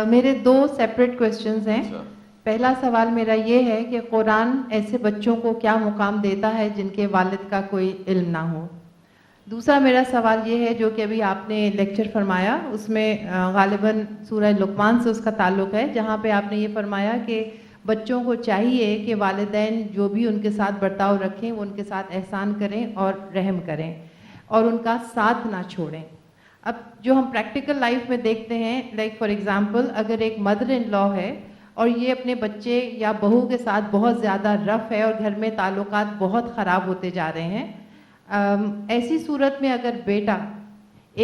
میرے دو separate questions ہیں. پہلا سوال میرا یہ ہے کہ قرآن ایسے بچوں کو کیا مقام دیتا ہے جن کے والد کا کوئی علم نہ ہو. دوسرا میرا سوال یہ ہے جو کہ ابھی آپ نے لیکچر فرمایا اس میں غالباً سورہ لقمان سے اس کا تعلق ہے، جہاں پہ آپ نے یہ فرمایا کہ بچوں کو چاہیے کہ والدین جو بھی ان کے ساتھ برتاؤ رکھیں وہ ان کے ساتھ احسان کریں اور رحم کریں اور ان کا ساتھ نہ چھوڑیں. اب جو ہم پریکٹیکل لائف میں دیکھتے ہیں، لائک فار ایگزامپل اگر ایک مدر ان لا ہے اور یہ اپنے بچے یا بہو کے ساتھ بہت زیادہ رف ہے اور گھر میں تعلقات بہت خراب ہوتے جا رہے ہیں، ایسی صورت میں اگر بیٹا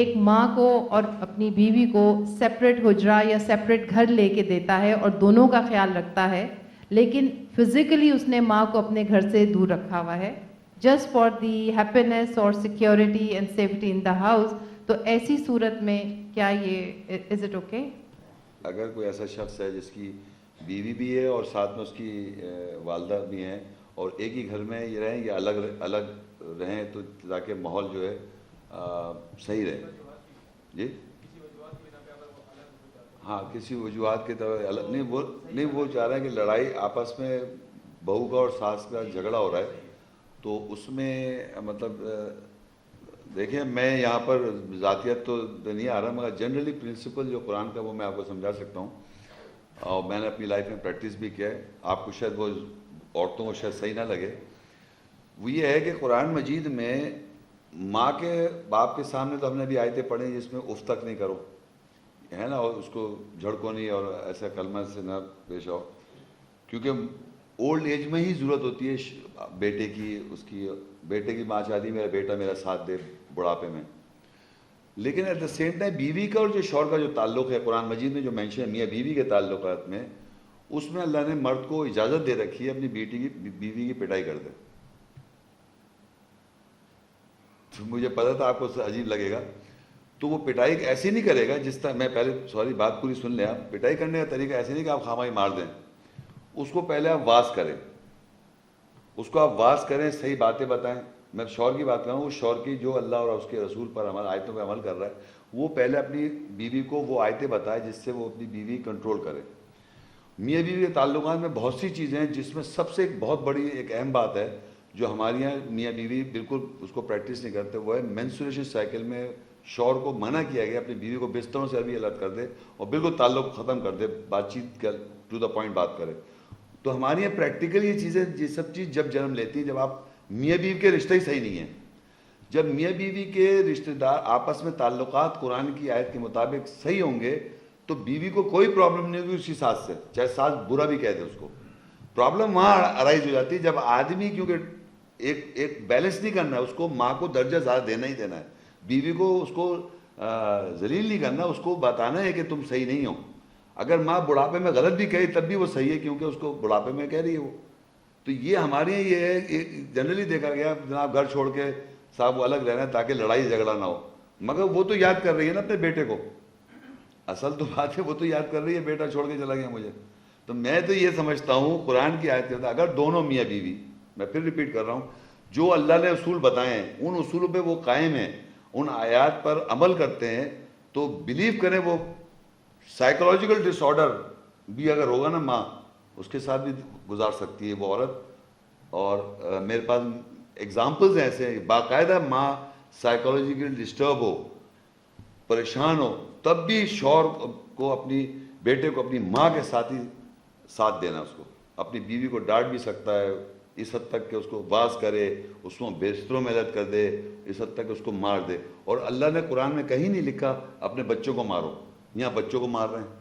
ایک ماں کو اور اپنی بیوی کو سیپریٹ حجرہ یا سیپریٹ گھر لے کے دیتا ہے اور دونوں کا خیال رکھتا ہے، لیکن فزیکلی اس نے ماں کو اپنے گھر سے دور رکھا ہوا ہے جسٹ فار دی ہیپینس اور security and safety in the house, تو ایسی صورت میں کیا یہ از اٹ اوکے؟ اگر کوئی ایسا شخص ہے جس کی بیوی بھی ہے اور ساتھ میں اس کی والدہ بھی ہیں اور ایک ہی گھر میں یہ رہیں یا الگ الگ رہیں، تو تاکہ ماحول جو ہے صحیح رہے. جی ہاں، کسی وجوہات کے طور الگ نہیں، وہ چاہ رہے ہیں کہ لڑائی آپس میں بہو کا اور ساس کا جھگڑا ہو رہا ہے، تو اس میں مطلب دیکھیں میں یہاں پر ذاتیت تو نہیں آ رہا، مگر جنرلی پرنسپل جو قرآن کا وہ میں آپ کو سمجھا سکتا ہوں، اور میں نے اپنی لائف میں پریکٹس بھی کیا ہے. آپ کو شاید وہ عورتوں کو شاید صحیح نہ لگے. وہ یہ ہے کہ قرآن مجید میں ماں کے باپ کے سامنے تو ہم نے بھی آیتیں پڑھی جس میں اف تک نہیں کرو، ہے نا، اور اس کو جھڑکو نہیں اور ایسا کلمہ سے نہ پیش آؤ، کیونکہ اولڈ ایج میں ہی ضرورت ہوتی ہے بیٹے کی. اس کی بیٹے کی ماں چاہتی ہے میرا بیٹا میرا ساتھ دے بڑھاپے میں. لیکن ایٹ دا سیم ٹائم بیوی کا اور جو شوہر کا جو تعلق ہے قرآن مجید میں جو مینشن ہے میاں بیوی کے تعلقات میں، اس میں اللہ نے مرد کو اجازت دے رکھی ہے اپنی بیوی کی پٹائی کر دے. تو مجھے پتا تھا آپ کو عجیب لگے گا. تو وہ پٹائی ایسے نہیں کرے گا جس طرح میں پہلے بات پوری سن لیں آپ. پٹائی کرنے کا طریقہ ایسے نہیں کہ آپ خامہ ہی مار دیں. اس کو پہلے آپ واز کریں، اس کو آپ واز کریں، صحیح باتیں بتائیں. میں شوہر کی بات کر رہا ہوں، وہ شوہر کی جو اللہ اور اس کے رسول پر آیتوں پہ عمل کر رہا ہے، وہ پہلے اپنی بیوی کو وہ آیتیں بتائے جس سے وہ اپنی بیوی کنٹرول کرے. میاں بیوی کے تعلقات میں بہت سی چیزیں ہیں جس میں سب سے ایک بہت بڑی ایک اہم بات ہے جو ہمارے یہاں میاں بیوی بالکل اس کو پریکٹس نہیں کرتے، وہ ہے مینسوریشن سائیکل میں شوہر کو منع کیا گیا اپنی بیوی کو بستروں سے ابھی الگ کر دے اور بالکل تعلق ختم کر دے، بات چیت ٹو دا پوائنٹ بات کرے. تو ہمارے یہاں پریکٹیکل یہ چیزیں، یہ سب چیز جب جنم لیتی ہیں جب آپ میاں بیوی کے رشتے ہی صحیح نہیں ہیں. جب میاں بیوی کے رشتہ دار آپس میں تعلقات قرآن کی آیت کے مطابق صحیح ہوں گے تو بیوی کو کوئی پرابلم نہیں ہوگی اس کی ساس سے، چاہے ساس برا بھی کہہ دے اس کو. پرابلم وہاں ارائز ہو جاتی ہے جب آدمی، کیونکہ ایک بیلنس نہیں کرنا ہے، اس کو ماں کو درجہ زیادہ دینا ہی دینا ہے، بیوی کو اس کو ذلیل نہیں کرنا، اس کو بتانا ہے کہ تم صحیح نہیں ہو. اگر ماں بڑھاپے میں غلط بھی کہے تب بھی وہ صحیح ہے کیونکہ اس کو بڑھاپے میں کہہ رہی ہے وہ. تو یہ ہمارے یہاں یہ ہے جنرلی دیکھا گیا جناب گھر چھوڑ کے صاحب وہ الگ رہنا ہے تاکہ لڑائی جھگڑا نہ ہو، مگر وہ تو یاد کر رہی ہے نا اپنے بیٹے کو. اصل تو بات ہے وہ تو یاد کر رہی ہے بیٹا چھوڑ کے چلا گیا مجھے. تو میں تو یہ سمجھتا ہوں قرآن کی آیت کرتا اگر دونوں میاں بیوی، میں پھر ریپیٹ کر رہا ہوں، جو اللہ نے اصول بتائے ہیں ان اصولوں پہ وہ قائم ہیں، ان آیات پر عمل کرتے ہیں، تو بلیو کریں وہ سائیکولوجیکل ڈس آرڈر بھی اگر ہوگا نا ماں اس کے ساتھ بھی گزار سکتی ہے وہ عورت. اور میرے پاس ایگزامپلز ہیں ایسے، باقاعدہ ماں سائیکولوجیکل ڈسٹرب ہو، پریشان ہو، تب بھی شوہر کو اپنی بیٹے کو اپنی ماں کے ساتھ ہی ساتھ دینا، اس کو اپنی بیوی کو ڈانٹ بھی سکتا ہے اس حد تک کہ اس کو واز کرے، اس کو بستروں میں علیحدہ کر دے، اس حد تک کہ اس کو مار دے. اور اللہ نے قرآن میں کہیں نہیں لکھا اپنے بچوں کو مارو، یہاں بچوں کو مار رہے ہیں.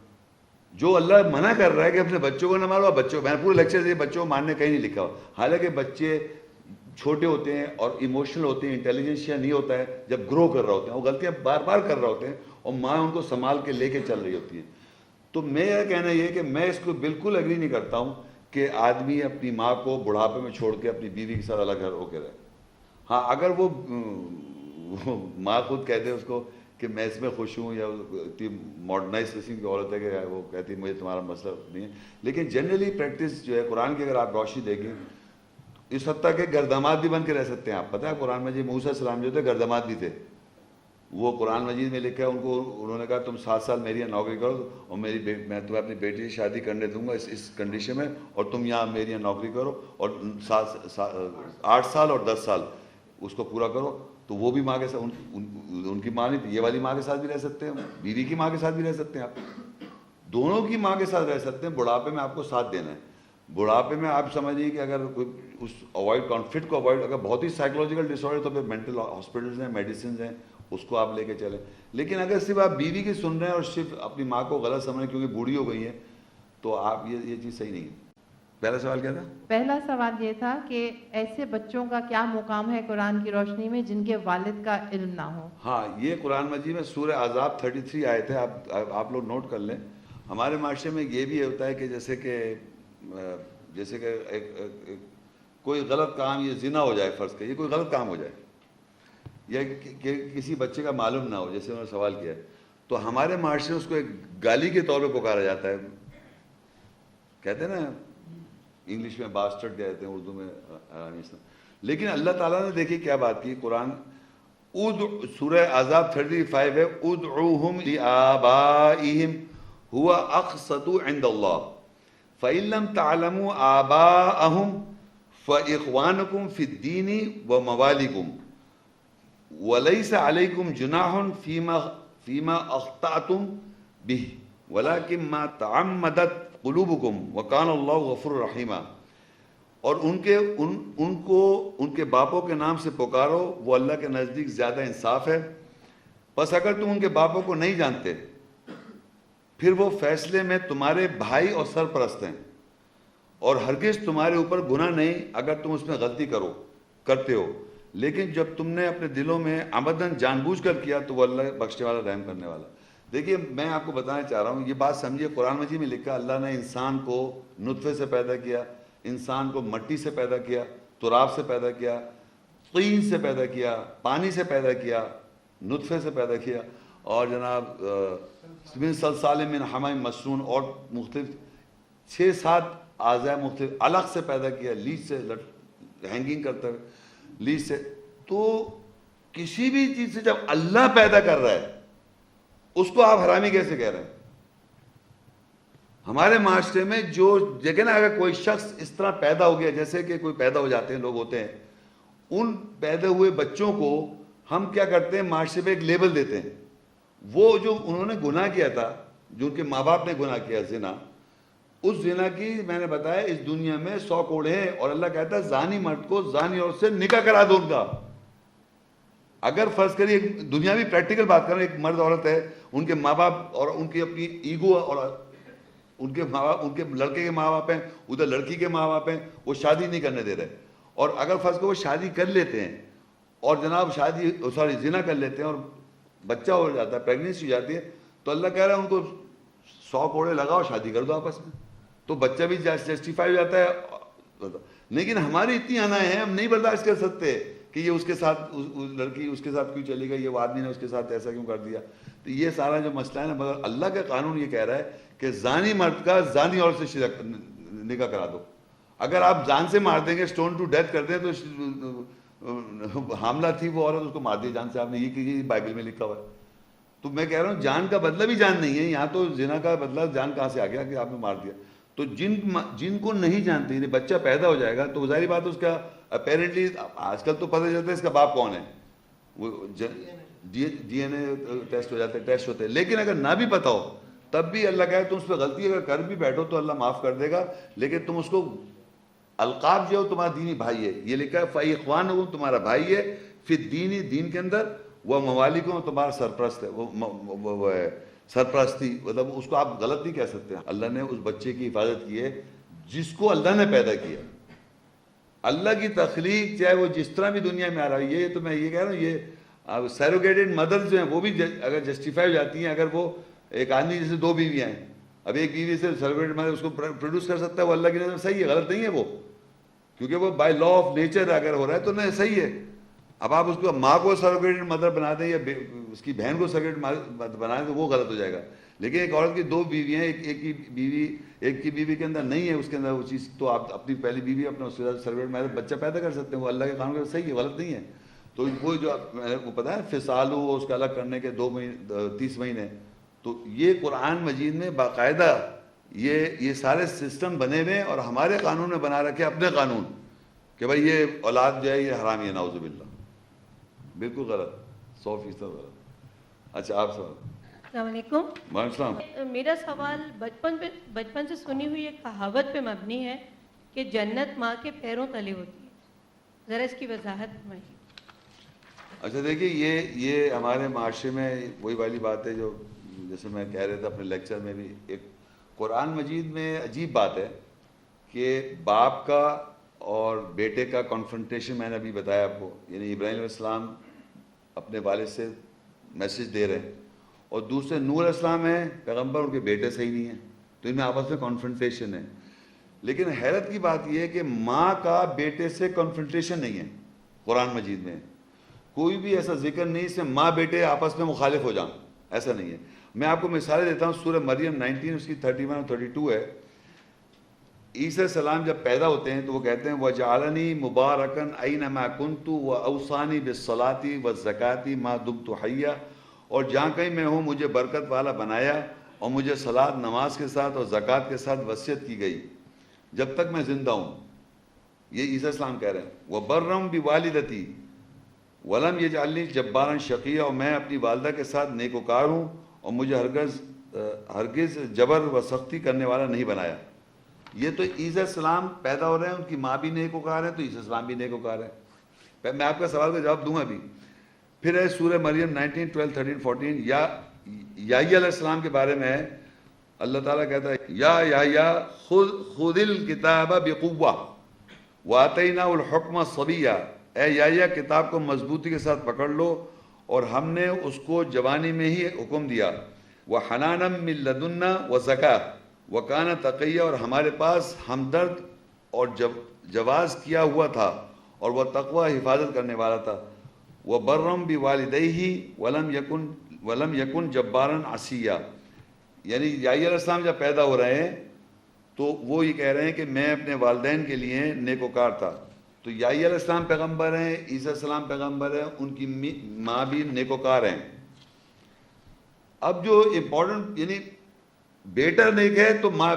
جو اللہ منع کر رہا ہے کہ اپنے بچوں کو نہ مارو، بچوں، میں نے پورے لیکچر سے بچوں کو مارنے کہیں نہیں لکھا. حالانکہ بچے چھوٹے ہوتے ہیں اور ایموشنل ہوتے ہیں، انٹیلیجنشیا نہیں ہوتا ہے جب گرو کر رہے ہوتے ہیں، وہ غلطیاں بار بار کر رہے ہوتے ہیں اور ماں ان کو سنبھال کے لے کے چل رہی ہوتی ہے. تو میرا کہنا یہ ہے کہ میں اس کو بالکل ایگری نہیں کرتا ہوں کہ آدمی اپنی ماں کو بڑھاپے میں چھوڑ کے اپنی بیوی کے ساتھ الگ ہو کے رہے. ہاں اگر وہ ماں خود کہتے ہیں اس کو کہ میں اس میں خوش ہوں، یا ماڈرنائز قسم کی عورت ہے کہ وہ کہتی ہے مجھے تمہارا مسئلہ نہیں ہے. لیکن جنرلی پریکٹس جو ہے قرآن کی اگر آپ روشنی دیکھیں اس حد تک کہ گرداماد بھی بن کے رہ سکتے ہیں. آپ پتہ ہے قرآن میں جی موسیٰ السلام جو تھے گرداماد بھی تھے، وہ قرآن مجید میں لکھا ہے، انہوں نے کہا تم 7 سال میری یہاں نوکری کرو اور میں تمہیں اپنی بیٹی سے شادی کرنے دوں گا اس کنڈیشن میں، اور تم یہاں میری یہاں نوکری کرو اور 8 سال اور 10 سال اس کو پورا کرو. تو وہ بھی ماں کے ساتھ، ان کی ماں نہیں تھی، یہ والی ماں کے ساتھ بھی رہ سکتے ہیں، بیوی کی ماں کے ساتھ بھی رہ سکتے ہیں، آپ دونوں کی ماں کے ساتھ رہ سکتے ہیں. بڑھاپے میں آپ کو ساتھ دینا ہے. بڑھاپے میں آپ سمجھیے کہ اگر کوئی اس کانفلکٹ کو اوائڈ، اگر بہت ہی سائیکولوجیکل ڈس آرڈر تو پھر مینٹل ہاسپٹلز ہیں، میڈیسنز ہیں، اس کو آپ لے کے چلیں. لیکن اگر صرف آپ بیوی کی سن رہے ہیں اور صرف اپنی ماں کو غلط سمجھ رہے ہیں کیونکہ بوڑھی ہو گئی ہیں، تو آپ یہ چیز صحیح نہیں ہے. پہلا سوال کیا تھا؟ پہلا سوال یہ تھا کہ ایسے بچوں کا کیا مقام ہے قرآن کی روشنی میں جن کے والد کا علم نہ ہو. ہاں، یہ قرآن مجید میں سورہ احزاب 33 آئے تھے، آپ لوگ نوٹ کر لیں. ہمارے معاشرے میں یہ بھی ہوتا ہے کہ جیسے کہ کوئی غلط کام، یہ زنا ہو جائے، فرض کہ یہ کوئی غلط کام ہو جائے یا کہ کسی بچے کا معلوم نہ ہو، جیسے انہوں نے سوال کیا ہے، تو ہمارے معاشرے میں اس کو ایک گالی کے طور پہ پکارا جاتا ہے. کہتے ہیں نا انگلش میں باسٹرڈ کہتے ہیں، اردو میں. لیکن اللہ تعالیٰ نے دیکھیے کیا بات کی. قرآن سورہ احزاب 35 ہے، ادعوہم لآبائہم ہوا اقسط عند اللہ فإن لم تعلموا آباءہم فإخوانکم فی الدین وموالیکم ولیس علیکم جناح فیما اخطأتم بہ ولکن ما تعمدت قلوبکم وکان اللہ غفور رحیما. اور ان کو ان کے باپوں کے نام سے پکارو، وہ اللہ کے نزدیک زیادہ انصاف ہے. بس اگر تم ان کے باپوں کو نہیں جانتے پھر وہ فیصلے میں تمہارے بھائی اور سرپرست ہیں، اور ہرگز تمہارے اوپر گناہ نہیں اگر تم اس میں غلطی کرتے ہو، لیکن جب تم نے اپنے دلوں میں عمدن جان بوجھ کر کیا تو وہ اللہ بخشنے والا، رحم کرنے والا. دیکھیے میں آپ کو بتانا چاہ رہا ہوں، یہ بات سمجھیے. قرآن مجید میں لکھا اللہ نے انسان کو نطفے سے پیدا کیا، انسان کو مٹی سے پیدا کیا، تراب سے پیدا کیا، طین سے پیدا کیا، پانی سے پیدا کیا، نطفے سے پیدا کیا، اور جناب من صلصال من حمأ مسنون، اور مختلف 6-7 اعضاء مختلف الگ سے پیدا کیا، لیج سے ہینگنگ کرتا ہے، لیج سے. تو کسی بھی چیز سے جب اللہ پیدا کر رہا ہے اس کو آپ حرامی کیسے کہہ رہے ہیں؟ ہمارے معاشرے میں جو جگہ نا، اگر کوئی شخص اس طرح پیدا ہو گیا، جیسے کہ کوئی پیدا ہو جاتے ہیں لوگ ہوتے ہیں، ان پیدا ہوئے بچوں کو ہم کیا کرتے ہیں، معاشرے میں ایک لیبل دیتے ہیں. وہ جو انہوں نے گناہ کیا تھا، جو ان کے ماں باپ نے گناہ کیا زنا، اس زنا کی میں نے بتایا اس دنیا میں 100 کوڑے ہیں، اور اللہ کہتا ہے زانی مرد کو زانی عورت سے نکاح کرا دو ان کا. اگر فرض کریے دنیاوی پریکٹیکل بات کریں، ایک مرد عورت ہے، ان کے ماں باپ اور ان کی اپنی ایگو، اور ان کے ماں باپ، ان کے لڑکے کے ماں باپ ہیں، ادھر لڑکی کے ماں باپ ہیں، وہ شادی نہیں کرنے دے رہے. اور اگر فرض کرو وہ شادی کر لیتے ہیں اور جناب زنا کر لیتے ہیں اور بچہ ہو جاتا ہے، پریگننسی ہو جاتی ہے، تو اللہ کہہ رہا ہے ان کو 100 کوڑے لگاؤ، شادی کر دو آپس میں، تو بچہ بھی جسٹیفائی ہو جاتا ہے. لیکن ہماری اتنی انائیں ہیں، ہم نہیں برداشت کر سکتے کہ یہ اس کے ساتھ لڑکی اس کے ساتھ کیوں چلی گئی، یہ آدمی نے اس کے ساتھ ایسا کیوں کر دیا. تو یہ سارا جو مسئلہ ہے نا، مگر اللہ کا قانون یہ کہہ رہا ہے کہ زانی مرد کا زانی عورت سے نکاح کرا دو. اگر آپ جان سے مار دیں گے، اسٹون ٹو ڈیتھ کر دیں، تو حاملہ تھی وہ عورت، اس کو مار دیا جان سے آپ نے، یہ بائبل میں لکھا ہوا ہے. تو میں کہہ رہا ہوں جان کا بدلہ بھی جان نہیں ہے یہاں، تو زنا کا بدلہ جان کہاں سے آ گیا کہ آپ نے مار دیا. تو جن کو نہیں جانتے، بچہ پیدا ہو جائے گا تو ظاہری بات اس کا اپیرنٹلی آج کل تو پتہ چلتا ہے اس کا باپ کون ہے، وہ ڈی این اے ٹیسٹ ہو جاتے ہیں، ٹیسٹ ہوتے ہیں. لیکن اگر نہ بھی پتہ ہو تب بھی اللہ کہے تم اس پہ غلطی اگر کر بھی بیٹھو تو اللہ معاف کر دے گا. لیکن تم اس کو القاب جو تمہارا دینی بھائی ہے، یہ لکھا ہے فإخوانکم تمہارا بھائی ہے، فی الدین دین کے اندر، وہ موالیکم تمہارا سرپرست ہے، وہ ہے سرپرستی، مطلب اس کو آپ غلط نہیں کہہ سکتے. اللہ نے اس بچے کی حفاظت کی ہے جس کو اللہ نے پیدا کیا. اللہ کی تخلیق چاہے وہ جس طرح بھی دنیا میں آ رہا ہے، یہ تو میں یہ کہہ رہا ہوں، یہ سیروگیٹڈ مدرز جو ہیں وہ بھی اگر جسٹیفائی ہو جاتی ہیں. اگر وہ ایک آدمی جیسے 2 بیویاں ہیں، اب ایک بیوی سے سیروگیٹڈ مدر اس کو پروڈیوس کر سکتا ہے، وہ اللہ کی نظر صحیح ہے، غلط نہیں ہے وہ، کیونکہ وہ بائی لا آف نیچر اگر ہو رہا ہے تو نہیں صحیح ہے. اب آپ اس کو ماں کو سیروگیٹڈ مدر بنا دیں یا اس کی بہن کو سیروگیٹڈ بنا دیں تو وہ غلط ہو جائے گا. لیکن ایک عورت کی 2 بیویاں ہیں، ایک کی بیوی کے اندر نہیں ہے اس کے اندر وہ چیز، تو آپ اپنی پہلی بیوی اپنا اس کے ساتھ سیروگیٹڈ مدر بچہ پیدا کر سکتے ہیں، وہ اللہ کے قانون کا صحیح ہے، غلط نہیں ہے. تو وہ جو میں نے کو پتا ہے فصال ہو اس کا الگ کرنے کے 30 مہینے، تو یہ قرآن مجید میں باقاعدہ یہ سارے سسٹم بنے ہوئے، اور ہمارے قانون میں بنا رکھے اپنے قانون کہ بھائی یہ اولاد جو ہے یہ حرام ہے، نعوذ باللہ، بالکل غلط، 100% غلط۔ اچھا آپ سوال۔ السلام علیکم۔ وعلیکم السلام۔ میرا سوال بچپن سے سنی ہوئی ایک کہاوت پہ مبنی ہے کہ جنت ماں کے پیروں تلے ہوتی ہے، ذرا اس کی وضاحت میں۔ اچھا دیکھیے یہ ہمارے معاشرے میں وہی والی بات ہے جو جیسے میں کہہ رہا تھا اپنے لیکچر میں بھی، ایک قرآن مجید میں عجیب بات ہے کہ باپ کا اور بیٹے کا کنفرنٹیشن، میں نے ابھی بتایا آپ کو، یعنی ابراہیم علیہ السلام اپنے والد سے میسج دے رہے ہیں، اور دوسرے نوح علیہ السلام ہیں پیغمبر، ان کے بیٹے صحیح نہیں ہیں، تو ان میں آپس میں کنفرنٹیشن ہے۔ لیکن حیرت کی بات یہ ہے کہ ماں کا بیٹے سے کنفرنٹیشن نہیں ہے قرآن مجید میں، کوئی بھی ایسا ذکر نہیں اس میں ماں بیٹے آپس میں مخالف ہو جائیں، ایسا نہیں ہے۔ میں آپ کو مثالیں دیتا ہوں، سورہ مریم 19 اس کی 31 اور 32 ہے۔ عیسیٰ السلام جب پیدا ہوتے ہیں تو وہ کہتے ہیں وَجَعَلَنِي مُبَارَكًا أَيْنَمَا كُنْتُ وَأَوْصَانِي بِالصَّلَاةِ وَالزَّكَاةِ مَا دُمْتُ حَيًّا، اور جہاں کہیں میں ہوں مجھے برکت والا بنایا، اور مجھے صلاۃ نماز کے ساتھ اور زکوٰۃ کے ساتھ وصیت کی گئی جب تک میں زندہ ہوں۔ یہ عیسیٰ السلام کہہ رہے ہیں۔ وَبَرًّا بِوَالِدَتِي وَلَمْ يَجْعَلْنِي جَبَّارًا شَقِيًّا، اور میں اپنی والدہ کے ساتھ نیکوکار ہوں اور مجھے ہرگز جبر و سختی کرنے والا نہیں بنایا۔ یہ تو عیسیٰ السلام پیدا ہو رہے ہیں، ان کی ماں بھی نیکوکار ہے، تو عیسیٰ السلام بھی نیکوکار ہے۔ میں آپ کا سوال کا جواب دوں گا ابھی۔ پھر ہے سورہ مریم 19, 12, 13, 14، یحییٰ علیہ السلام کے بارے میں ہے، اللہ تعالیٰ کہتا ہے یا یحییٰ خذ الکتاب بقوہ وآتیناہ الحکم صبیہ، اے یحییٰ کتاب کو مضبوطی کے ساتھ پکڑ لو اور ہم نے اس کو جوانی میں ہی حکم دیا، وحنانا من لدنا وزکاۃ وکان تقیہ، اور ہمارے پاس ہمدرد اور جواز کیا ہوا تھا اور وہ تقوی حفاظت کرنے والا تھا، وبرم بوالدیہ ولم یکن جبارا عصیا۔ یعنی یحییٰ علیہ السلام جب پیدا ہو رہے ہیں تو وہ یہ کہہ رہے ہیں کہ میں اپنے والدین کے لیے نیکوکار تھا۔ تو یحییٰ علیہ السلام پیغمبر ہیں، عیسیٰ السلام پیغمبر ہیں، ان کی ماں بھی نیکوکار ہیں۔ اب جو امپورٹنٹ، یعنی بیٹا نیک ہے تو ماں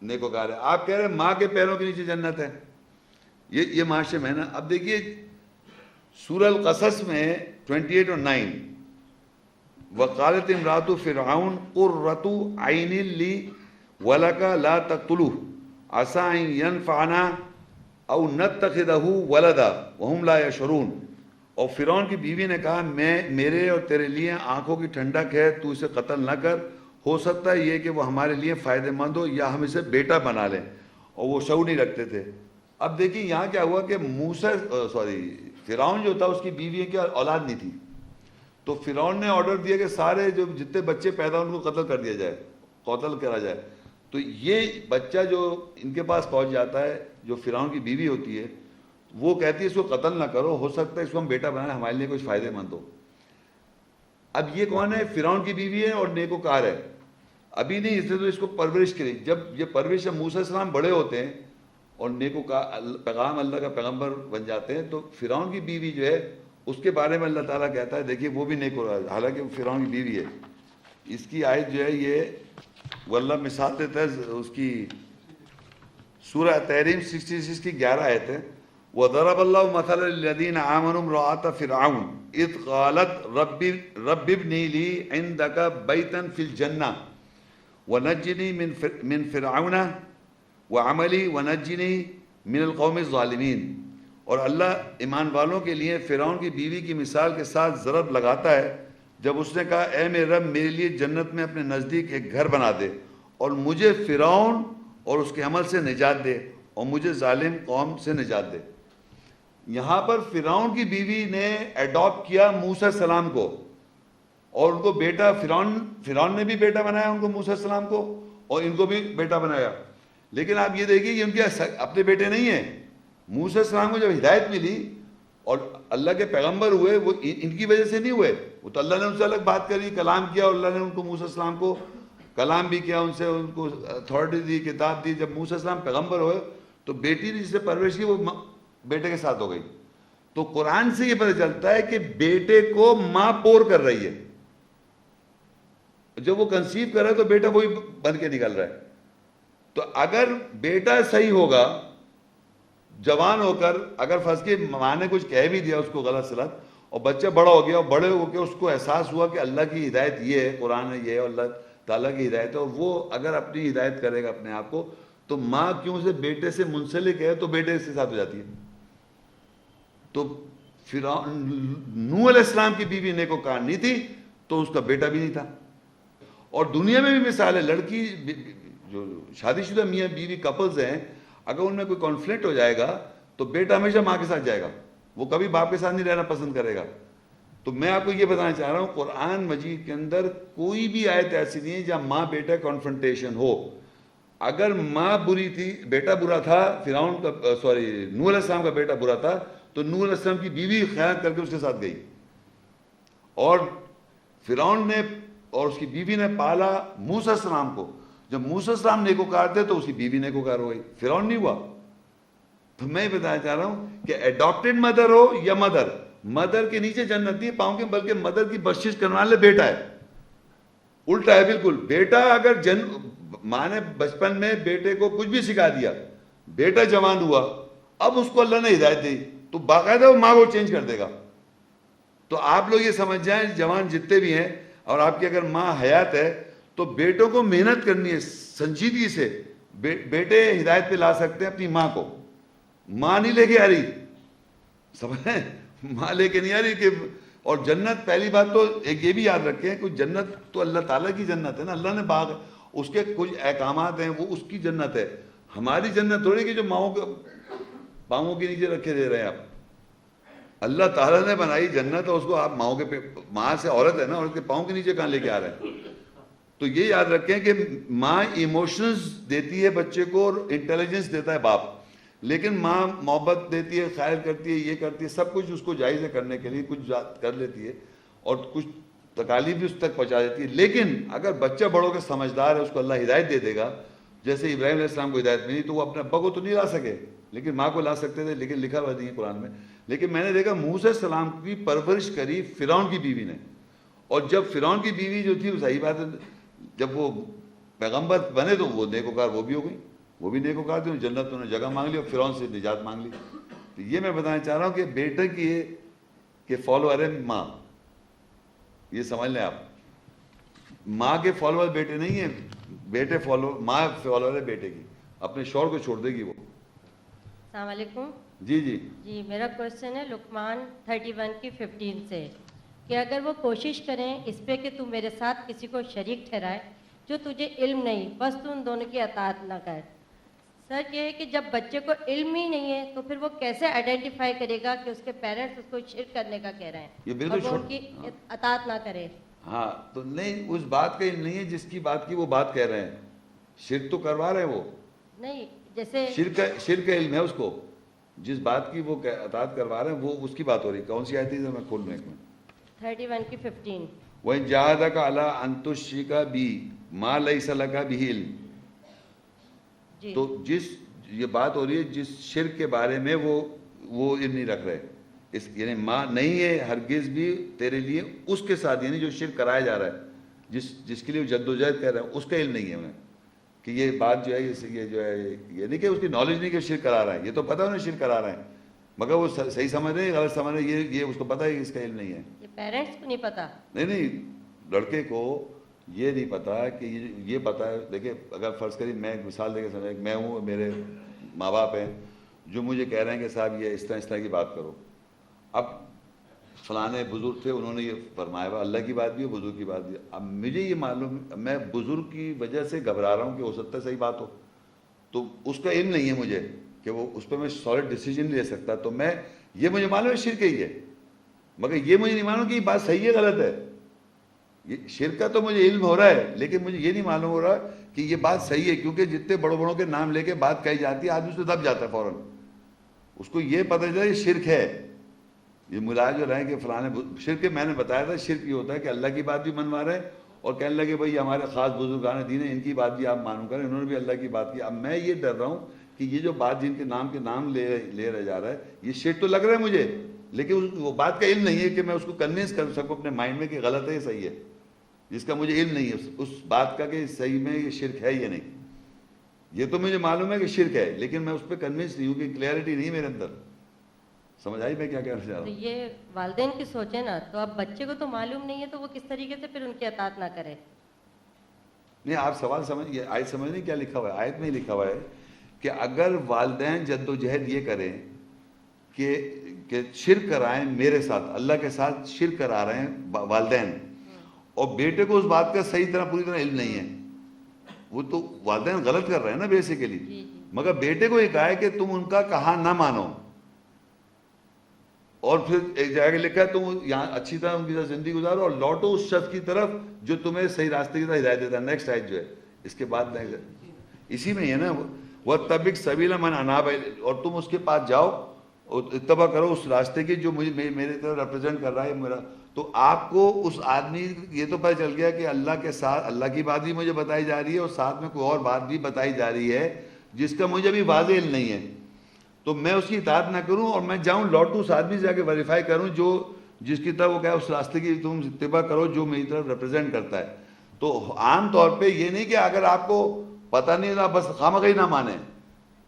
نیکوکار ہے۔ آپ کہہ رہے ہیں ماں کے پیروں کے نیچے جنت ہے، یہ معاشرے میں ہے نا۔ اب دیکھیے سورہ القصص میں 28 اور 9، وقالت امرأۃ فرعون قرۃ عین لی ولک لا تقتلوہ عسیٰ ان ینفعنا او نتخذہ ولدا وہم لا یشعرون۔ اور فرعون کی بیوی نے کہا میرے اور تیرے لیے آنکھوں کی ٹھنڈک ہے، تو اسے قتل نہ کر، ہو سکتا ہے یہ کہ وہ ہمارے لیے فائدہ مند ہو یا ہم اسے بیٹا بنا لیں، اور وہ شعور نہیں رکھتے تھے۔ اب دیکھیں یہاں کیا ہوا کہ فرعون جو تھا اس کی بیوی کی اولاد نہیں تھی، تو فرعون نے آرڈر دیا کہ سارے جو جتنے بچے پیدا ان کو قتل کر دیا جائے، قتل کرا جائے۔ تو یہ بچہ جو ان کے پاس پہنچ جاتا ہے، جو فرعون کی بیوی ہوتی ہے، وہ کہتی ہے اس کو قتل نہ کرو، ہو سکتا ہے اس کو ہم بیٹا بنائیں، ہمارے لیے کچھ فائدے مند ہو۔ اب یہ کون ہے؟ فرعون کی بیوی ہے اور نیکوکار ہے، ابھی نہیں، اس نے تو اس کو پرورش کری۔ جب یہ پرورش، جب موسیٰ علیہ السلام بڑے ہوتے ہیں اور نیکوکار پیغام اللہ کا پیغمبر بن جاتے ہیں، تو فرعون کی بیوی جو ہے اس کے بارے میں اللہ تعالیٰ کہتا ہے دیکھیے وہ بھی نیکوکار، حالانکہ وہ فرعون کی بیوی ہے۔ اس کی آیت جو ہے یہ وہ اللہ مثال دیتا ہے اس کی، سورہ تحریم 66 کی 11 آیت ہے۔ وَضَرَبَ اللَّهُ مَثَلًا لِّلَّذِينَ آمَنُوا امْرَأَتَ فِرْعَوْنَ إِذْ قَالَتْ رَبِّ ابْنِ لِي عِندَكَ بَيْتًا فِي الْجَنَّةِ وَنَجِّنِي مِن فِرْعَوْنَ وَعَمَلِهِ وَنَجِّنِي مِنَ الْقَوْمِ الظَّالِمِينَ۔ اور اللہ ایمان والوں کے لیے فرعون کی بیوی کی مثال کے ساتھ ضرب لگاتا ہے جب اس نے کہا اے میرے رب میرے لیے جنت میں اپنے نزدیک ایک گھر بنا دے اور مجھے فرعون اور اس کے عمل سے نجات دے اور مجھے ظالم قوم سے نجات دے۔ یہاں پر فرعون کی بیوی نے ایڈاپٹ کیا موسیٰ السلام کو اور ان کو بیٹا، فرعون نے بھی بیٹا بنایا ان کو، موسیٰ السلام کو، اور ان کو بھی بیٹا بنایا۔ لیکن آپ یہ دیکھیے یہ ان کے اپنے بیٹے نہیں ہیں۔ موسیٰ السلام کو جب ہدایت ملی اور اللہ کے پیغمبر ہوئے، وہ ان کی وجہ سے نہیں ہوئے، وہ تو اللہ نے ان سے الگ بات کری، کلام کیا، اور اللہ نے ان کو موسیٰ السلام کو کلام بھی کیا، ان سے ان کو اتھارٹی دی، کتاب دی۔ جب موسیٰ السلام پیغمبر ہوئے تو بیٹی نے جس سے پرورش کی وہ بیٹے کے ساتھ ہو گئی۔ تو قرآن سے یہ پتہ چلتا ہے کہ بیٹے کو ماں پور کر رہی ہے. جب وہ کنسیو کر رہا ہے تو بیٹا وہی بن کے نکل رہا ہے. تو اگر بیٹا صحیح ہوگا جوان ہو کر, اگر فرض کی ماں نے کچھ کہہ بھی دیا اس کو غلط سلط, اور بچہ بڑا ہو گیا اور بڑے ہو کے اس کو احساس ہوا کہ اللہ کی ہدایت یہ ہے, قرآن ہے یہ ہے, اور اللہ تعالیٰ کی ہدایت ہے, اور وہ اگر اپنی ہدایت کرے گا اپنے آپ کو, تو ماں کیوں سے بیٹے سے منسلک ہے تو بیٹے کے ساتھ ہو جاتی ہے. تو نوح علیہ السلام کی بیوی نیکوکار نہیں تھی تو اس کا بیٹا بھی نہیں تھا. اور دنیا میں بھی مثال ہے, لڑکی جو شادی شدہ میاں بیوی کپلز ہیں, اگر ان میں کوئی کانفلکٹ ہو جائے گا تو بیٹا ہمیشہ ماں کے ساتھ جائے گا, وہ کبھی باپ کے ساتھ نہیں رہنا پسند کرے گا. تو میں آپ کو یہ بتانا چاہ رہا ہوں, قرآن مجید کے اندر کوئی بھی آیت ایسی نہیں ہے جہاں ماں بیٹا کانفرنٹیشن ہو. اگر ماں بری تھی, بیٹا برا تھا, فرعون کا نوح علیہ السلام کا بیٹا برا تھا, تو نوح علیہ السلام کی بیوی خیانت کر کے اس کے ساتھ گئی, اور فرعون نے اور اس کی بیوی نے پالا موسیٰ علیہ السلام کو. جب موسیٰ علیہ السلام نیکوکار تھے تو اس کی بیوی نیکوکار ہو گئی, فرعون نہیں ہوا. تو میں بتانا چاہ رہا ہوں کہ ایڈاپٹڈ مدر ہو یا مدر کے نیچے جنت نہیں پاؤں گے, بلکہ مدر کی بخشش کرنے والے بیٹا ہے. الٹا ہے بالکل. بیٹا اگر ماں نے بچپن میں بیٹے کو کچھ بھی سکھا دیا, بیٹا جوان ہوا, اب اس کو اللہ نے ہدایت دی, تو باقاعدہ وہ ماں کو چینج کر دے گا. تو آپ لوگ یہ سمجھ جائیں, جوان جتنے بھی ہیں, اور آپ کی اگر ماں حیات ہے تو بیٹوں کو محنت کرنی ہے سنجیدگی سے. بیٹے ہدایت پہ لا سکتے ہیں اپنی ماں کو, ماں نہیں لے کے آ رہی, سمجھیں, ماں لے کے نہیں آ رہی کہ. اور جنت, پہلی بات تو ایک یہ بھی یاد رکھیں کہ جنت تو اللہ تعالیٰ کی جنت ہے نا, اللہ نے باغ, اس کے کچھ احکامات ہیں, وہ اس کی جنت ہے. ہماری جنت تھوڑی کہ جو ماؤں کے پاؤں کے نیچے رکھے دے رہے ہیں آپ. اللہ تعالیٰ نے بنائی جنت, اور اس کو آپ ماؤں کے ماں سے عورت ہے نا, اور اس کے پاؤں کے نیچے کہاں لے کے آ رہے ہیں. تو یہ یاد رکھیں کہ ماں ایموشنز دیتی ہے بچے کو, اور انٹیلیجنس دیتا ہے باپ. لیکن ماں محبت دیتی ہے, خیر کرتی ہے, یہ کرتی ہے, سب کچھ اس کو جائز ہے کرنے کے لیے, کچھ کر لیتی ہے, اور کچھ تکالیف بھی اس تک پہنچا دیتی ہے. لیکن اگر بچہ بڑوں کے سمجھدار ہے, اس کو اللہ ہدایت دے دے گا. جیسے ابراہیم علیہ السلام کو ہدایت ملی تو وہ اپنے ابا کو تو نہیں لا سکے, لیکن ماں کو لا سکتے تھے, لیکن لکھا ہوا نہیں ہے قرآن میں. لیکن میں نے دیکھا موسیٰ علیہ السلام کی پرورش کری فرعون کی بیوی نے, اور جب فرعون کی بیوی جو تھی, وہ صحیح بات ہے, جب وہ پیغمبر بنے تو وہ نیکوکار وہ بھی ہو گئی, وہ بھی نیکوکار تھی, جنت انہوں نے جگہ مانگ لی اور فرعون سے نجات مانگ لی. تو یہ میں بتانا چاہ رہا ہوں کہ بیٹے کی کہ فالوور ہے ماں, یہ سمجھ لیں آپ. ماں کے فالوور بیٹے نہیں ہیں, بیٹے فالوور, ماں فالوور ہے بیٹے کی, اپنے شوہر کو چھوڑ دے گی وہ. السلام علیکم. جی میرا کوشچن ہے لقمان 31 کی 15 سے, کہ اگر وہ کوشش کریں اس پہ کہ تو میرے ساتھ کسی کو شریک ٹھہرائے جو تجھے علم نہیں, بس تو ان دونوں کی اطاعت نہ کر. سر یہ ہے کہ جب بچے کو علم ہی نہیں ہے تو پھر وہ کیسے آئیڈینٹیفائی کرے گا کہ اس کے پیرنٹس اس کو شرک کرنے کا کہہ رہے ہیں, یہ بالکل اور وہ ان کی اطاعت نہ کرے. ہاں, تو نہیں, اس بات کا علم نہیں ہے جس کی بات کی وہ بات کہہ رہے ہیں. شرک تو کروا رہے ہیں وہ نہیں, جیسے شرک کا علم ہے اس کو, جس بات کی وہ اطاعت کروا رہے ہیں وہ اس کی بات ہو رہی. کون سی آیت ہے, میں کھول لوں ایک منٹ. 31 کی 15. وَإِن جَاهَدَكَ عَلَىٰ أَن تُشْرِكَ بِي مَا لَيْسَ لَكَ بِهِ عِلْمٌ. تو جس یہ بات ہو رہی ہے جس شرک کے بارے میں وہ علم نہیں رکھ رہے, اس یعنی ماں نہیں ہے ہرگز بھی تیرے لیے اس کے ساتھ, یعنی جو شرک کرایا جا رہا ہے, جس کے لیے وہ جد و جہد کر رہا ہے, اس کا علم نہیں ہے انہیں کہ یہ بات جو ہے, یہ جو ہے, یہ نہیں کہ اس کی نالج نہیں کہ شرک کرا رہا ہے, یہ تو پتہ ہے انہیں شرک کرا رہے ہیں, مگر وہ صحیح سمجھ رہے ہیں غلط سمجھ رہے ہیں, یہ اس کو پتہ ہے, اس کا علم نہیں ہے. یہ پیرنٹس کو نہیں پتا. نہیں, لڑکے کو یہ نہیں پتا کہ یہ پتا ہے. دیکھیں, اگر فرض کری میں ایک مثال دے کے سمجھیں, میں ہوں, میرے ماں باپ ہیں جو مجھے کہہ رہے ہیں کہ صاحب یہ اس طرح کی بات کرو. اب فلانے بزرگ تھے, انہوں نے یہ فرمایا ہوا, اللہ کی بات بھی ہے, بزرگ کی بات بھی ہے. اب مجھے یہ معلوم, میں بزرگ کی وجہ سے گھبرا رہا ہوں کہ ہو سکتا ہے صحیح بات ہو, تو اس کا علم نہیں ہے مجھے کہ وہ اس پہ میں سالڈ ڈیسیجن لے سکتا. تو میں یہ مجھے معلوم ہے شرک ہی ہے, مگر یہ مجھے نہیں معلوم کہ یہ بات صحیح ہے غلط ہے. یہ شرک کا تو مجھے علم ہو رہا ہے, لیکن مجھے یہ نہیں معلوم ہو رہا کہ یہ بات صحیح ہے, کیونکہ جتنے بڑوں کے نام لے کے بات کہی جاتی ہے آدمی اس سے دب جاتا ہے فوراً. اس کو یہ پتہ چلا یہ شرک ہے. یہ ملا جو رہے کہ فلانے شرک, میں نے بتایا تھا شرک یہ ہوتا ہے کہ اللہ کی بات بھی منوا رہے ہیں اور کہنے لگے بھائی ہمارے خاص بزرگان دین ہیں, ان کی بات بھی آپ معلوم کریں, انہوں نے بھی اللہ کی بات کی. اب میں یہ ڈر رہا ہوں کہ یہ جو بات جن کے نام لے رہا جا رہا ہے, یہ شرک تو لگ رہا ہے مجھے, لیکن وہ بات کا علم نہیں ہے کہ میں اس کو کنوینس کر سکوں اپنے مائنڈ میں کہ غلط ہے یا صحیح ہے، جس کا مجھے علم نہیں ہے اس بات کا کہ صحیح میں یہ شرک ہے یا نہیں. یہ تو مجھے معلوم ہے کہ شرک ہے، لیکن میں اس پہ کنوینس نہیں ہوں کہ کلیئرٹی نہیں میرے اندر. سمجھ آئی میں کیا کہنا چاہ رہا تو ہوں؟ یہ والدین کی سوچ ہے نا. تو اب بچے کو تو معلوم نہیں ہے تو وہ کس طریقے سے پھر ان کی اطاعت نہ کرے. نہیں، آپ سوال سمجھ، آیت سمجھ نہیں کیا لکھا ہوا ہے. آیت میں ہی لکھا ہوا ہے کہ اگر والدین جد و جہد یہ کریں کہ شرک کرائیں میرے ساتھ، اللہ کے ساتھ شرک کرا رہے ہیں والدین، اور بیٹے کو اس بات کا صحیح طرح پوری طرح علم نہیں ہے، وہ تو والدین غلط کر رہے ہیں نا بیسیکلی. مگر بیٹے کو یہ کہا ہے کہ تم ان کا کہا نہ مانو، اور پھر ایک جگہ لکھا ہے تم یہاں اچھی طرح ان کی طرح زندگی گزارو اور لوٹو اس شخص کی طرف جو تمہیں صحیح راستے کی طرف ہدایت دیتا ہے. نیکسٹ آیت جو ہے اس کے بعد اسی میں ہے نا، وَاتَّبِعْ سَبِيلَ مَنْ أَنَابَ إِلَيَّ، اور تم اس کے پاس جاؤ اور اتباع کرو اس راستے کی جو مجھے میرے طرف ریپرزینٹ کر رہا ہے میرا. تو آپ کو اس آدمی یہ تو پتہ چل گیا کہ اللہ کے ساتھ اللہ کی بات بھی مجھے بتائی جا رہی ہے اور ساتھ میں کوئی اور بات بھی بتائی جا رہی ہے جس کا مجھے ابھی واضح علم نہیں ہے. تو میں اس کی اطاعت نہ کروں اور میں جاؤں لوٹوں اس آدمی سے جا کے ویریفائی کروں جو جس کی طرف وہ کہا اس راستے کی تم اتباع کرو جو میری طرف ریپرزینٹ کرتا ہے. تو عام طور پہ یہ نہیں کہ اگر آپ کو پتہ نہیں تھا بس خامخواہ نہ مانیں،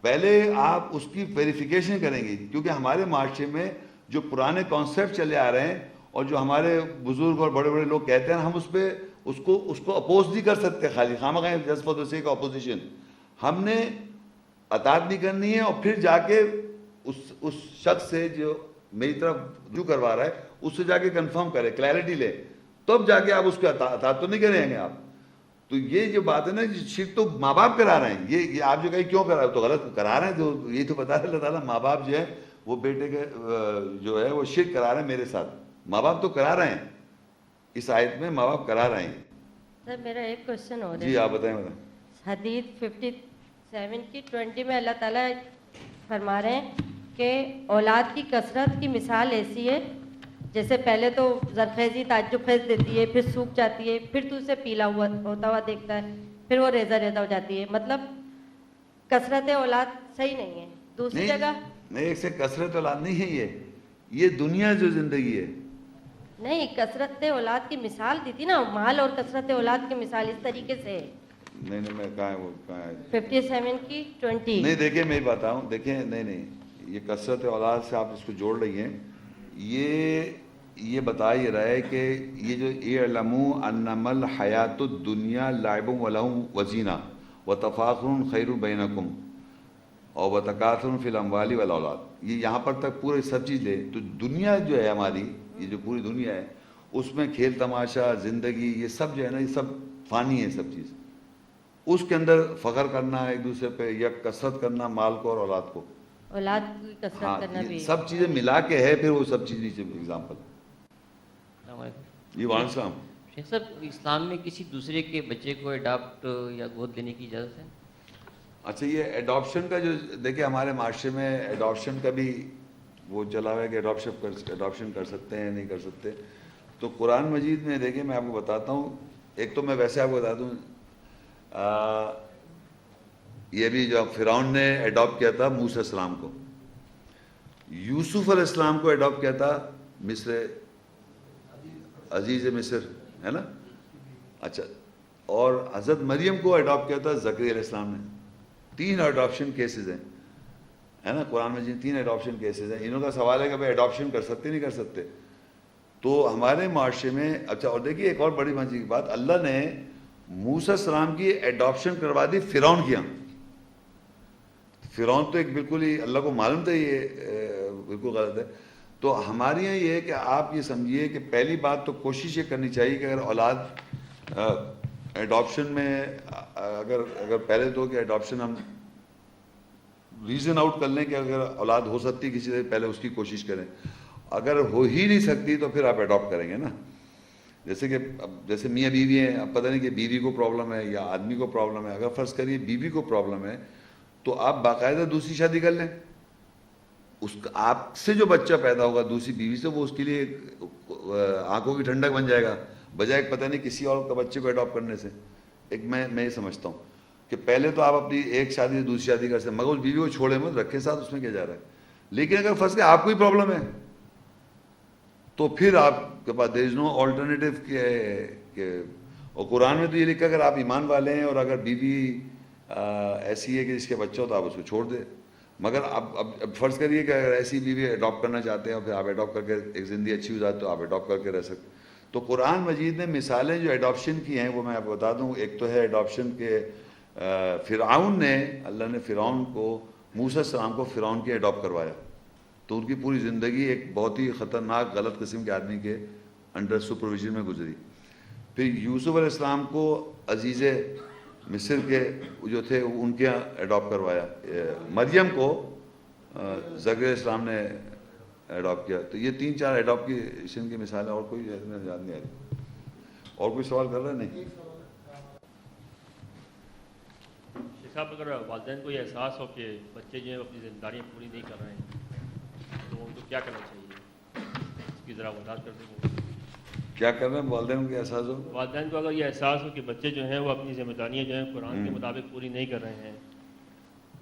پہلے آپ اس کی ویریفیکیشن کریں گے. کیونکہ ہمارے معاشرے میں جو پرانے کانسیپٹ چلے آ رہے ہیں اور جو ہمارے بزرگ اور بڑے بڑے لوگ کہتے ہیں، ہم اس کو اپوز نہیں کر سکتے خالی خامخواہ just for the sake of opposition. ہم نے اطاعت نہیں کرنی ہے اور پھر جا کے اس شخص سے جو میری طرف رجوع کروا رہا ہے اس سے جا کے کنفرم کرے، کلیئرٹی لے، تب جا کے آپ اس کو اطاعت تو نہیں کریں گے آپ. تو یہ جو بات ہے نا، شرک تو ماں باپ کرا رہے ہیں. یہ آپ جو کہیں کیوں کرا رہے ہیں، تو غلط کرا رہے ہیں. تو یہ تو بتا رہے اللہ تعالیٰ ماں باپ جو ہے وہ بیٹے کے جو ہے وہ شرک کرا رہے ہیں میرے ساتھ. ماں باپ تو کرا رہے ہیں، اس آیت میں ماں باپ کرا رہے ہیں. سر میرا ایک کوشچن اور ہے. جی آپ بتائیں. حدیث 57 کی 20 میں اللہ تعالیٰ فرما رہے ہیں کہ اولاد کی کثرت کی مثال ایسی ہے جیسے پہلے تو زرخیزی تعجب خیز دیتی ہے، پھر سوکھ جاتی ہے، پھر تو اسے پیلا ہوتا ہوا دیکھتا ہے، پھر وہ ریزہ ریزہ ہو جاتی ہے. مطلب کثرت اولاد صحیح نہیں ہے. دوسری جگہ نہیں، ایک سے کثرت اولاد نہیں ہے، یہ دنیا جو زندگی ہے. نہیں، کثرت اولاد کی مثال دی تھی نا، مال اور کثرت اولاد کی مثال اس طریقے سے. نہیں میں کہاں ہے وہ کہاں ہے 57 کی 20. نہیں دیکھیں میں بتاؤں، دیکھیں نہیں یہ کثرت اولاد سے آپ اس کو جوڑ رہی ہیں. یہ بتا ہی رہا ہے کہ یہ جو اعلموا انما الحیات الدنیا لعب ولہو وزینہ وتفاخر خیر بینکم اور وتکاثر فی الاموال والاولاد. یہ یہاں پر تک پورے سب چیز لے تو دنیا جو ہے ہماری، یہ جو پوری دنیا ہے اس میں کھیل تماشا زندگی یہ سب جو ہے نا، یہ سب فانی ہے سب چیز. اس کے اندر فخر کرنا ایک دوسرے پہ یا کثرت کرنا مال کو اور اولاد کو، اولاد کی کثرت کرنا بھی سب چیزیں ملا کے ہے. پھر وہ سب چیز نیچے ایگزامپل. جی وعلیکم السلام. شیخ صاحب، اسلام میں کسی دوسرے کے بچے کو اڈاپٹ یا گود لینے کی اجازت ہے؟ اچھا، یہ ایڈاپشن کا جو دیکھیں ہمارے معاشرے میں ایڈاپشن کا بھی وہ چلا ہوا ہے کہ ایڈاپشن کر سکتے ہیں نہیں کر سکتے. تو قرآن مجید میں دیکھیں میں آپ کو بتاتا ہوں. ایک تو میں ویسے آپ کو بتا دوں، یہ بھی جو فرعون نے ایڈاپٹ کیا تھا موسیٰ علیہ السلام کو، یوسف علیہ السلام کو ایڈاپٹ کیا تھا مصر عزیز مصر ہے نا. اچھا، اور حضرت مریم کو ایڈاپٹ کیا تھا زکریا علیہ السلام نے. 3 ایڈاپشن کیسز ہیں ہے نا قرآن میں. 3 ایڈاپشن کیسز ہیں. انہوں کا سوال ہے کہ بھائی ایڈاپشن کر سکتے نہیں کر سکتے. تو ہمارے معاشرے میں اچھا، اور دیکھیے ایک اور بڑی مزے کی بات، اللہ نے موسیٰ علیہ السلام کی ایڈاپشن کروا دی فرعون کیا. فرعون تو ایک بالکل ہی اللہ کو معلوم تھا یہ بالکل غلط ہے. تو ہمارے یہاں یہ ہے کہ آپ یہ سمجھیے کہ پہلی بات تو کوشش یہ کرنی چاہیے کہ اگر اولاد ایڈاپشن میں اگر پہلے تو کہ ایڈاپشن ہم ریزن آؤٹ کر لیں کہ اگر اولاد ہو سکتی کسی سے پہلے اس کی کوشش کریں. اگر ہو ہی نہیں سکتی تو پھر آپ ایڈاپٹ کریں گے نا. جیسے میاں بیوی ہیں، اب پتہ نہیں کہ بیوی کو پرابلم ہے یا آدمی کو پرابلم ہے. اگر فرض کریے بیوی کو پرابلم ہے تو آپ باقاعدہ دوسری شادی کر لیں. اس کا آپ سے جو بچہ پیدا ہوگا دوسری بیوی سے وہ اس کے لیے آنکھوں کی ٹھنڈک بن جائے گا، بجائے پتہ نہیں کسی اور کا بچے کو اڈاپٹ کرنے سے. ایک میں یہ سمجھتا ہوں کہ پہلے تو آپ اپنی ایک شادی سے دوسری شادی کر سکتے، مگر اس بیوی کو چھوڑے مت، رکھے ساتھ، اس میں کیا جا رہا ہے. لیکن اگر فرض کہ آپ کو ہی پرابلم ہے تو پھر آپ کے پاس دیر از نو آلٹرنیٹیو کہ اور قرآن میں تو یہ لکھا اگر آپ ایمان والے ہیں اور اگر بیوی ایسی ہے کہ جس کے بچہ ہو تو آپ اس کو چھوڑ دیں. مگر اب فرض کریے کہ اگر ایسی بیوی اڈاپٹ کرنا چاہتے ہیں اور پھر آپ اڈاپٹ کر کے ایک زندگی اچھی ہو جاتی تو آپ اڈاپٹ کر کے رہ سکتے. تو قرآن مجید نے مثالیں جو اڈاپشن کی ہیں وہ میں آپ کو بتا دوں. ایک تو ہے اڈاپشن کے فرعون نے, اللہ نے فرعون کو, موسیٰ السلام کو فرعون کے اڈاپٹ کروایا تو ان کی پوری زندگی ایک بہت ہی خطرناک غلط قسم کے آدمی کے انڈر سپرویژن میں گزری. پھر یوسف علیہ السلام کو عزیز مصر کے جو تھے ان کے اڈاپٹ کروایا. مریم کو زکریا علیہ السلام نے اڈاپٹ کیا. تو یہ 3-4 اڈاپشن کی مثال ہے. اور کوئی یاد نہیں آ رہی. اور کوئی سوال کر رہا ہے؟ نہیں. صاحب اگر والدین کو یہ احساس ہو کہ بچے جو ہیں اپنی ذمہ داریاں پوری نہیں کر رہے ہیں تو ان کو کیا کرنا چاہیے؟ اس کی ذرا وضاحت کر دیں. کیا کر رہے ہیں والدین کو احساس ہو؟ والدین کو اگر یہ احساس ہو کہ بچے جو ہیں وہ اپنی ذمہ داریاں جو ہیں قرآن کے مطابق پوری نہیں کر رہے ہیں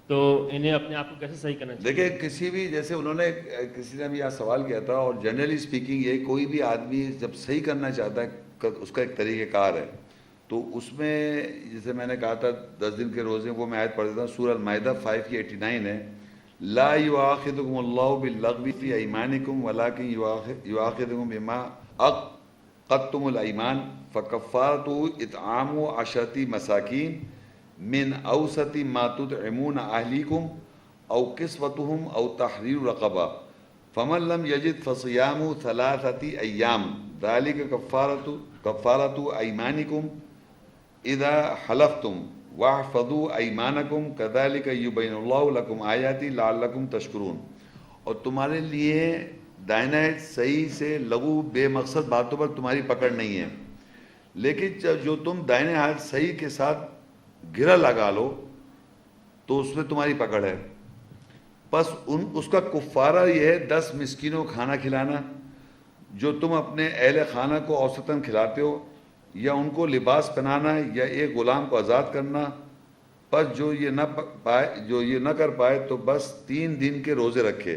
تو انہیں اپنے آپ کو کیسے صحیح کرنا چاہیے؟ دیکھیں کسی بھی, جیسے انہوں نے کسی نے بھی یہاں سوال کیا تھا, اور جنرلی اسپیکنگ یہ کوئی بھی آدمی جب صحیح کرنا چاہتا ہے اس کا ایک طریقہ کار ہے. تو اس میں جیسے میں نے کہا تھا 10 دن کے روزے, وہ میں آیت پڑھ دیتا ہوں. سورہ المائدہ 5:89 ہے, لا یؤاخذکم اللہ باللغو فی ایمانکم ولکن یؤاخذکم بما عقدتم الایمان فکفارتہ اطعام 10 مساکین من اوسط ما تطعمون اہلیکم او کسوتہم او تحریر رقبہ فمن لم یجد فصیام 3 ایام ذلک کفارۃ ایمانکم اذا حلفتم واحفظوا ایمانکم کذلک یبین اللہ لکم آیاتی لعلکم تشکرون. اور تمہارے لیے دائنا صحیح سے لغو بے مقصد باتوں پر تمہاری پکڑ نہیں ہے, لیکن جو تم دائنے ہاتھ صحیح کے ساتھ گرہ لگا لو تو اس میں تمہاری پکڑ ہے. بس اس کا کفارہ یہ ہے 10 مسکینوں کو کھانا کھلانا جو تم اپنے اہل خانہ کو اوسطاً کھلاتے ہو, یا ان کو لباس پہنانا, یا ایک غلام کو آزاد کرنا. بس جو یہ نہ کر پائے تو بس 3 دن کے روزے رکھے.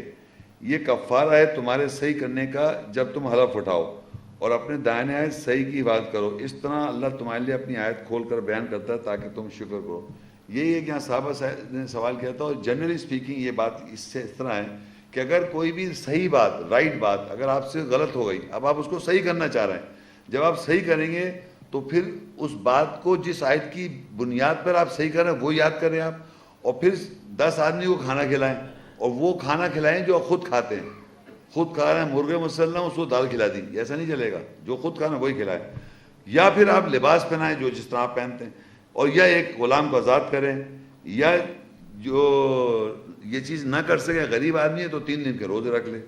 یہ کفارہ ہے تمہارے صحیح کرنے کا جب تم حلف اٹھاؤ, اور اپنے دائنے آیت صحیح کی حفاظت کرو. اس طرح اللہ تمہارے لیے اپنی آیت کھول کر بیان کرتا ہے تاکہ تم شکر کرو. یہی ہے کہ یہاں صحابہ نے سوال کیا تھا. اور جنرلی اسپیکنگ یہ بات اس طرح ہے کہ اگر کوئی بھی صحیح بات, رائٹ بات اگر آپ سے غلط ہو گئی, اب آپ اس کو صحیح کرنا چاہ رہے ہیں, جب آپ صحیح کریں گے تو پھر اس بات کو جس آیت کی بنیاد پر آپ صحیح کر رہے ہیں وہ یاد کریں آپ, اور پھر 10 آدمی کو کھانا کھلائیں, اور وہ کھانا کھلائیں جو خود کھاتے ہیں. خود کھا رہے ہیں مرغے مسلم, اس کو دال کھلا دی, ایسا نہیں چلے گا. جو خود کھانا وہی کھلائے. یا پھر آپ لباس پہنائیں جو جس طرح آپ پہنتے ہیں, اور یا ایک غلام کو آزاد کریں, یا جو یہ چیز نہ کر سکے غریب آدمی ہے تو 3 دن کے روزے رکھ لے.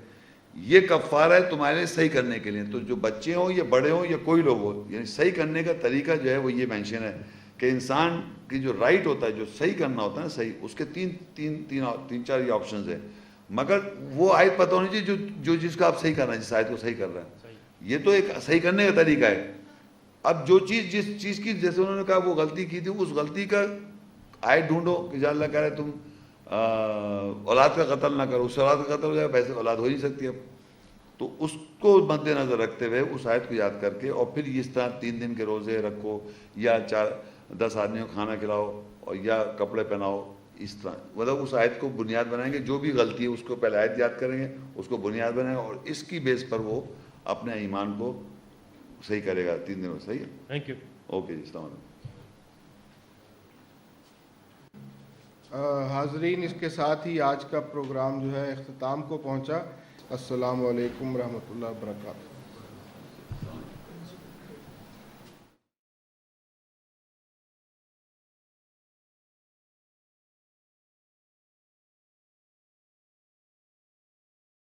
یہ کفارہ ہے تمہارے لیے صحیح کرنے کے لیے. تو جو بچے ہوں یا بڑے ہوں یا کوئی لوگ ہو, یعنی صحیح کرنے کا طریقہ جو ہے وہ یہ مینشن ہے کہ انسان کی جو رائٹ ہوتا ہے, جو صحیح کرنا ہوتا ہے نا صحیح, اس کے 3-4 یہ آپشنز ہیں. مگر وہ آیت پتہ ہونی چاہیے جو جس کا آپ صحیح کرنا ہے, جس آیت کو صحیح کر رہا ہے. یہ تو ایک صحیح کرنے کا طریقہ ہے. اب جو چیز جس چیز کی, جیسے انہوں نے کہا وہ غلطی کی تھی, اس غلطی کا آیت ڈھونڈو کہ جہاں اللہ کہہ رہے تم اولاد کا قتل نہ کرو. اس اولاد کا قتل ہو جائے, ویسے اولاد ہو نہیں سکتی اب. تو اس کو مد نظر رکھتے ہوئے اس آیت کو یاد کر کے, اور پھر اس طرح 3 دن کے روزے رکھو, یا 10 آدمیوں کو کھانا کھلاؤ, اور یا کپڑے پہناؤ. اس طرح مطلب اس آیت کو بنیاد بنائیں گے. جو بھی غلطی ہے اس کو پہلے آیت یاد کریں گے, اس کو بنیاد بنائیں گے, اور اس کی بیس پر وہ اپنے ایمان کو صحیح کرے گا 3 دنوں. صحیح ہے. Thank you. اوکے جی, السلام علیکم. حاضرین, اس کے ساتھ ہی آج کا پروگرام جو ہے اختتام کو پہنچا. السلام علیکم ورحمۃ اللہ وبرکاتہ.